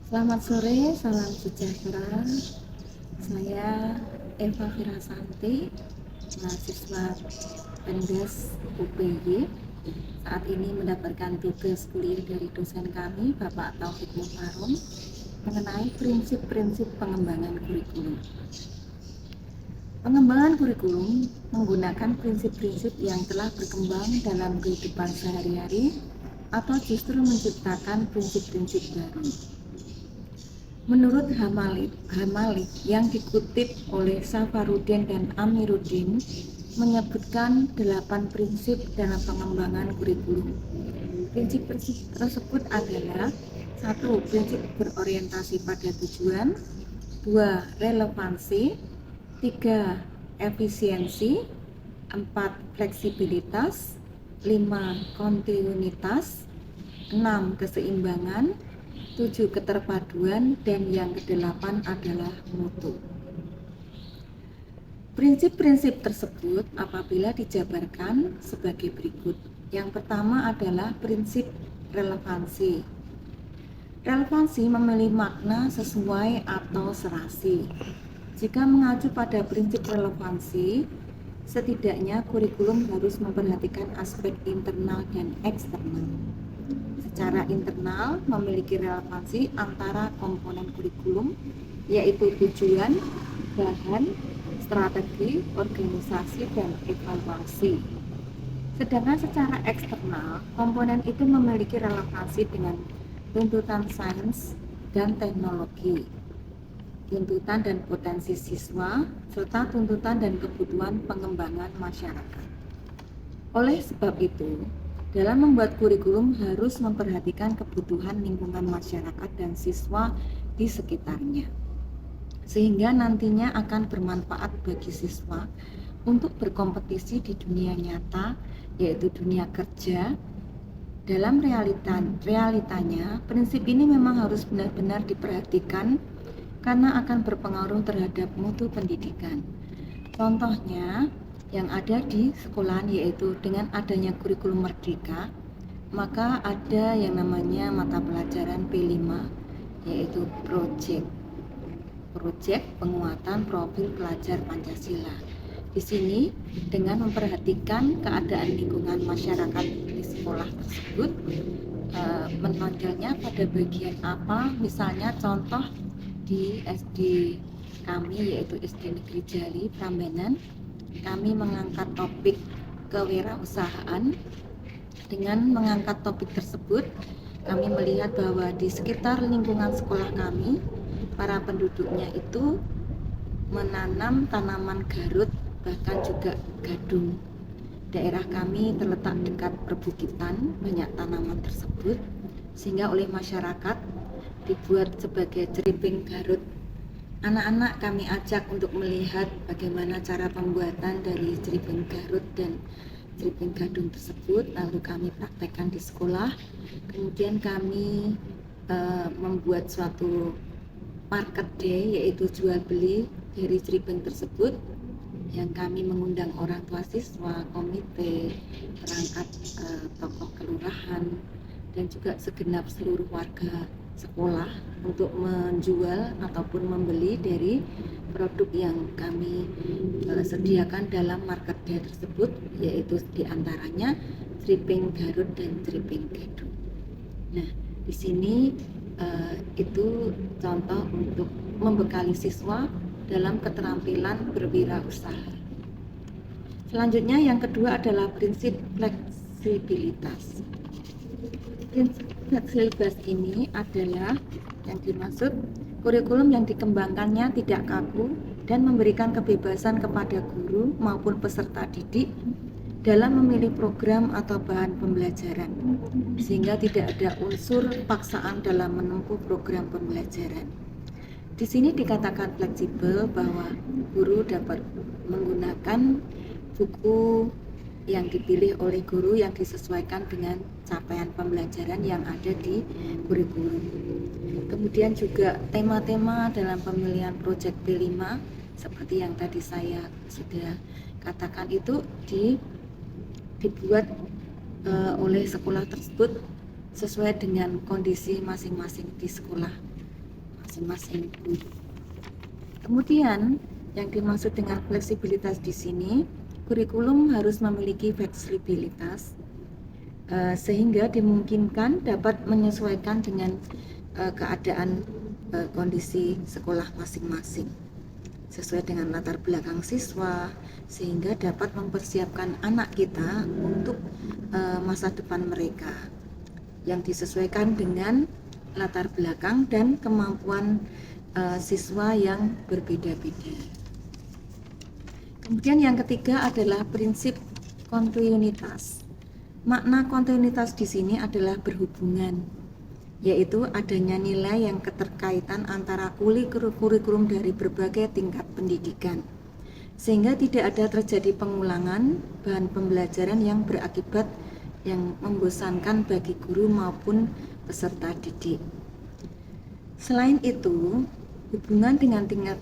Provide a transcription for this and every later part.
Selamat sore, salam sejahtera. Saya Eva Firasanti, mahasiswa Pendes UPY. Saat ini mendapatkan tugas kuliah dari dosen kami, Bapak Taufik Muharram, mengenai prinsip-prinsip pengembangan kurikulum. Pengembangan kurikulum menggunakan prinsip-prinsip yang telah berkembang dalam kehidupan sehari-hari atau justru menciptakan prinsip-prinsip baru. Menurut Hamalik yang dikutip oleh Safarudin dan Amiruddin menyebutkan 8 prinsip dalam pengembangan kurikulum. Prinsip-prinsip tersebut adalah 1. Prinsip berorientasi pada tujuan, 2. Relevansi, 3. Efisiensi, 4. Fleksibilitas, 5. Kontinuitas, 6. Keseimbangan, 7. Keterpaduan, dan yang kedelapan adalah mutu. Prinsip-prinsip tersebut apabila dijabarkan sebagai berikut. Yang pertama adalah prinsip relevansi. Relevansi memiliki makna sesuai atau serasi. Jika mengacu pada prinsip relevansi, setidaknya kurikulum harus memperhatikan aspek internal dan eksternal. Secara internal memiliki relevansi antara komponen kurikulum, yaitu tujuan, bahan, strategi, organisasi, dan evaluasi. Sedangkan secara eksternal, komponen itu memiliki relevansi dengan tuntutan sains dan teknologi, tuntutan dan potensi siswa, serta tuntutan dan kebutuhan pengembangan masyarakat. Oleh sebab itu, dalam membuat kurikulum harus memperhatikan kebutuhan lingkungan masyarakat dan siswa di sekitarnya, sehingga nantinya akan bermanfaat bagi siswa untuk berkompetisi di dunia nyata, yaitu dunia kerja. Dalam realitanya, prinsip ini memang harus benar-benar diperhatikan karena akan berpengaruh terhadap mutu pendidikan. Contohnya, yang ada di sekolahan yaitu dengan adanya kurikulum merdeka, maka ada yang namanya mata pelajaran P5 yaitu project penguatan profil pelajar Pancasila. Di sini dengan memperhatikan keadaan lingkungan masyarakat di sekolah tersebut, menonjolnya pada bagian apa, misalnya contoh di SD kami yaitu SD Negeri Jali Prambanan, kami mengangkat topik kewirausahaan. Dengan mengangkat topik tersebut, kami melihat bahwa di sekitar lingkungan sekolah kami, para penduduknya itu menanam tanaman garut, bahkan juga gadung. Daerah kami terletak dekat perbukitan, banyak tanaman tersebut, sehingga oleh masyarakat dibuat sebagai ceriping garut. Anak-anak kami ajak untuk melihat bagaimana cara pembuatan dari ceriping garut dan ceriping gadung tersebut, lalu kami praktekkan di sekolah. Kemudian kami membuat suatu market day, yaitu jual beli dari ceriping tersebut, yang kami mengundang orang tua siswa, komite, perangkat tokoh kelurahan, dan juga segenap seluruh warga sekolah untuk menjual ataupun membeli dari produk yang kami sediakan dalam market day tersebut, yaitu diantaranya ceriping garut dan ceriping gadung. Nah, di sini itu contoh untuk membekali siswa dalam keterampilan berwirausaha. Selanjutnya yang kedua adalah prinsip fleksibilitas. Prinsip fleksibilitas ini adalah yang dimaksud kurikulum yang dikembangkannya tidak kaku dan memberikan kebebasan kepada guru maupun peserta didik dalam memilih program atau bahan pembelajaran, sehingga tidak ada unsur paksaan dalam menempuh program pembelajaran. Di sini dikatakan fleksibel bahwa guru dapat menggunakan buku yang dipilih oleh guru yang disesuaikan dengan capaian pembelajaran yang ada di kurikulum. Kemudian juga tema-tema dalam pemilihan proyek P5 seperti yang tadi saya sudah katakan itu dibuat oleh sekolah tersebut sesuai dengan kondisi masing-masing di sekolah. masing-masing guru. Kemudian yang dimaksud dengan fleksibilitas di sini, kurikulum harus memiliki fleksibilitas sehingga dimungkinkan dapat menyesuaikan dengan keadaan kondisi sekolah masing-masing sesuai dengan latar belakang siswa, sehingga dapat mempersiapkan anak kita untuk masa depan mereka yang disesuaikan dengan latar belakang dan kemampuan siswa yang berbeda-beda. Kemudian yang ketiga adalah prinsip kontinuitas. Makna kontinuitas di sini adalah berhubungan, yaitu adanya nilai yang keterkaitan antara kurikulum dari berbagai tingkat pendidikan, sehingga tidak ada terjadi pengulangan bahan pembelajaran yang berakibat yang membosankan bagi guru maupun peserta didik. Selain itu,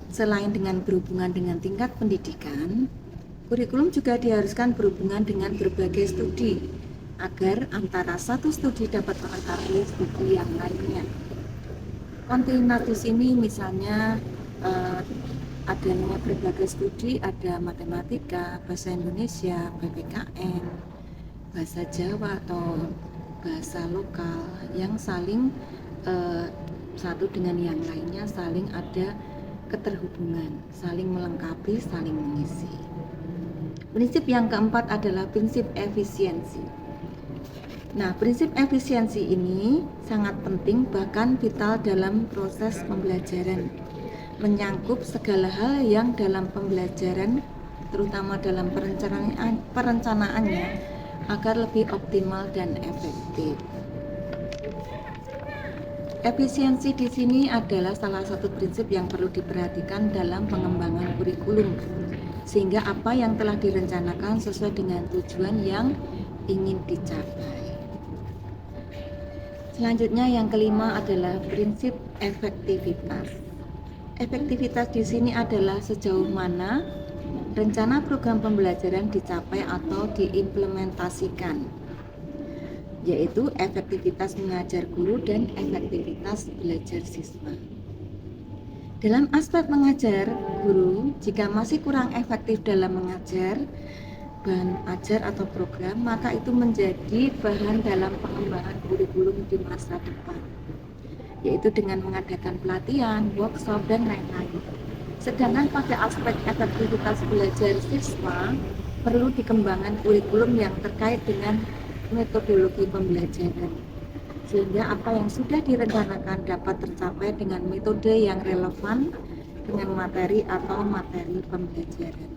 selain dengan berhubungan dengan tingkat pendidikan, kurikulum juga diharuskan berhubungan dengan berbagai studi agar antara satu studi dapat melengkapi studi yang lainnya. Kontinuitas di sini misalnya adanya berbagai studi, ada matematika, bahasa Indonesia, PPKN, bahasa Jawa atau bahasa lokal yang saling satu dengan yang lainnya saling ada keterhubungan, saling melengkapi, saling mengisi. Prinsip yang keempat adalah prinsip efisiensi. Nah, prinsip efisiensi ini sangat penting, bahkan vital dalam proses pembelajaran, menyangkut segala hal yang dalam pembelajaran, terutama dalam perencanaannya, agar lebih optimal dan efektif. Efisiensi di sini adalah salah satu prinsip yang perlu diperhatikan dalam pengembangan kurikulum, sehingga apa yang telah direncanakan sesuai dengan tujuan yang ingin dicapai. Selanjutnya yang kelima adalah prinsip efektivitas. Efektivitas di sini adalah sejauh mana rencana program pembelajaran dicapai atau diimplementasikan, yaitu efektivitas mengajar guru dan efektivitas belajar siswa. Dalam aspek mengajar guru, jika masih kurang efektif dalam mengajar bahan ajar atau program, maka itu menjadi bahan dalam pengembangan kurikulum di masa depan, yaitu dengan mengadakan pelatihan, workshop, dan lain-lain. Sedangkan pada aspek efektivitas belajar siswa, perlu dikembangkan kurikulum yang terkait dengan metodologi pembelajaran, sehingga apa yang sudah direncanakan dapat tercapai dengan metode yang relevan dengan materi atau materi pembelajaran.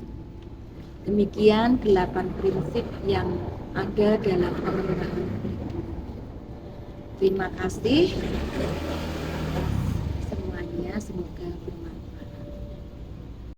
Demikian 8 prinsip yang ada dalam pengembangan. Terima kasih semuanya, semoga bermanfaat.